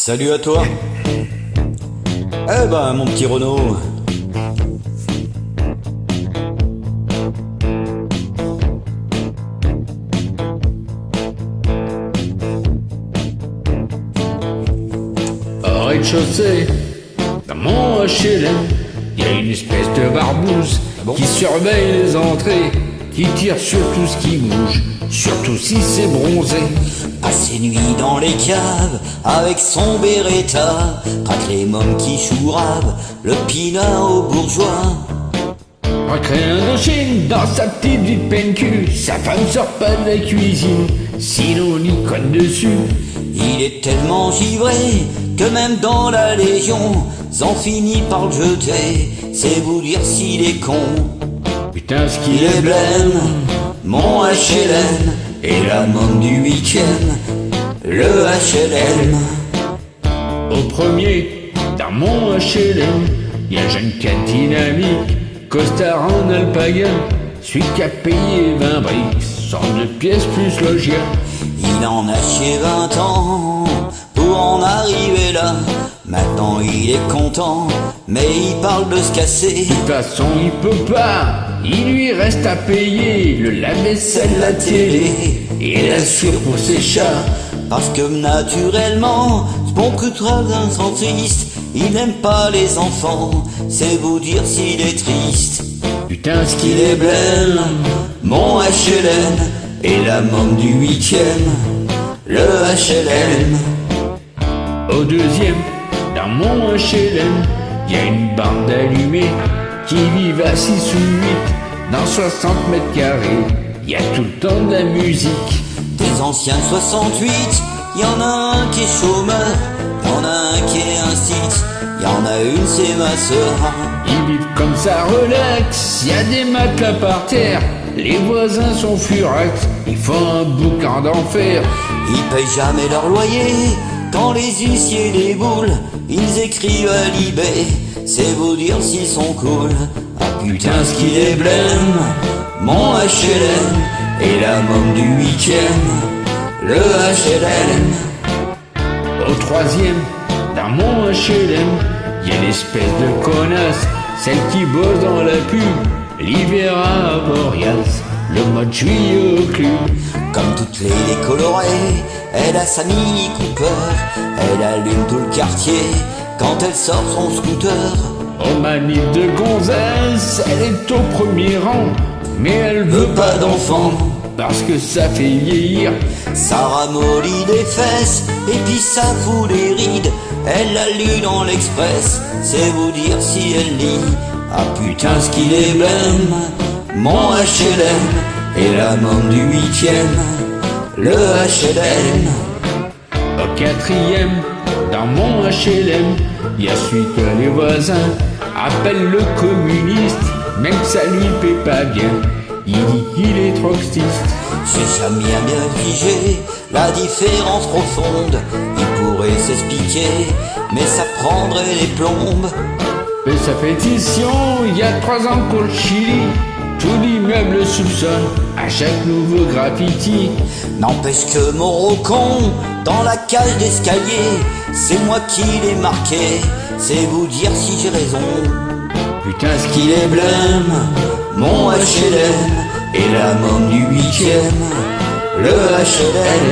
Salut à toi. Eh ben, mon petit Renaud. Au rez-de-chaussée, dans mon HLM, y a une espèce de barbouze qui surveille les entrées, qui tire sur tout ce qui bouge, surtout si c'est bronzé. Passe ses nuits dans les caves avec son Beretta, traque les mômes qui chourabent le pinard aux bourgeois. Recrée Indochine dans sa petite vie de peine-cul, sa femme sort pas de la cuisine, sinon on y colle dessus. Il est tellement givré que même dans la Légion, s'en finit par le jeter. C'est vous dire s'il est con. Putain, ce Il qu'il est est blême, mon HLM, et la môme du 8ème, le HLM. Au premier, dans mon HLM, y a un jeune qui a dynamique, costard en alpaga, celui qui a payé 20 briques, 102 pièces plus loggia. Il en a chié 20 ans pour en arriver là. Maintenant il est content, mais il parle de se casser. De toute façon, il peut pas, il lui reste à payer le lave-vaisselle, la télé et l'assure pour ses chats. Parce que naturellement, ce bon putain d'un centriste, il n'aime pas les enfants, c'est vous dire s'il est triste. Putain, ce Il qu'il est est blême, mon HLM, et la môme du 8ème, le HLM. Au deuxième, dans mon HLM, y a une bande allumée qui vit à 6 ou 8 dans 60 mètres carrés. Y a tout le temps de la musique. Des anciens 68, y en a un qui est chômeur, y en a un qui est un site, y en a une c'est ma sœur. Ils vivent comme ça relax, y a des matelas par terre, les voisins sont furax, ils font un boucan d'enfer. Ils payent jamais leur loyer, quand les huissiers déboulent, ils écrivent à l'IB, c'est vous dire s'ils sont cool. Ah putain ce qu'il est blême, mon HLM, et la môme du 8ème, le HLM. Au troisième, dans mon HLM, y a l'espèce de connasse, celle qui bosse dans la pub, l'Ivera Boreas, le mois de juillet au club. Comme toutes les colorées, elle a sa Mini Cooper, elle allume tout le quartier quand elle sort son scooter. Au manif de gonzesse, elle est au premier rang, mais elle veut pas d'enfant, parce que ça fait vieillir. Ça ramollit les fesses, et puis ça fout les rides. Elle l'a lu dans l'Express, c'est vous dire si elle lit. Ah putain ce qu'il est blême, mon HLM, et la môme du 8ème, le HLM. Au quatrième, dans mon HLM, y a celui que les voisins appellent le communiste, même que ça lui paie pas bien, il dit qu'il est trotskiste. J'ai jamais bien figé la différence profonde. Il pourrait s'expliquer, mais ça prendrait les plombes. Et sa pétition, il y a 3 ans qu'au Chili, tout l'immeuble soupçonne à chaque nouveau graffiti. N'empêche que mon rocon, dans la cage d'escalier, c'est moi qui l'ai marqué, c'est vous dire si j'ai raison. Putain, ce Qu'il est blême, mon HLM, et la môme du 8ème, le HLM.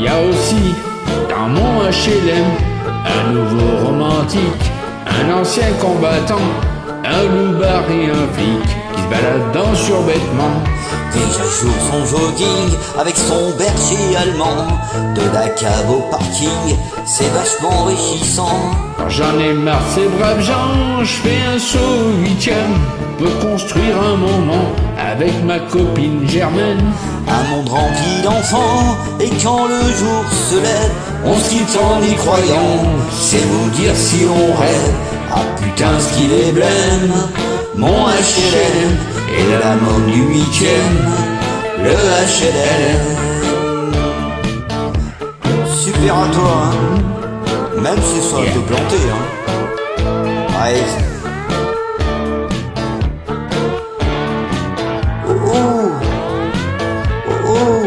y a aussi, dans mon HLM, un nouveau romantique, un ancien combattant, un loupard et un flic qui se baladent en survêtement. Déjà joue son jogging avec son berger allemand, de la cave au parking, c'est vachement enrichissant. Quand j'en ai marre de ces braves gens, je fais un saut au 8ème, peut construire un moment avec ma copine Germaine. Un monde rempli d'enfants, et quand le jour se lève, on se quitte en y croyant, c'est vous dire si on rêve. Ah putain ce qu'il est blême, mon HLM, et la môme du 8ème, le HLM. Super à toi, hein. Même si ça a été planté, hein. Ouais. Oh oh. Oh oh.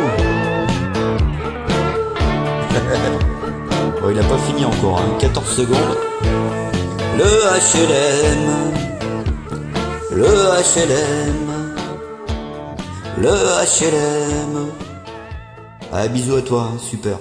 Oh, il a pas fini encore, hein. 14 secondes. Le HLM, le HLM, le HLM. Ah, bisous à toi, hein. Super.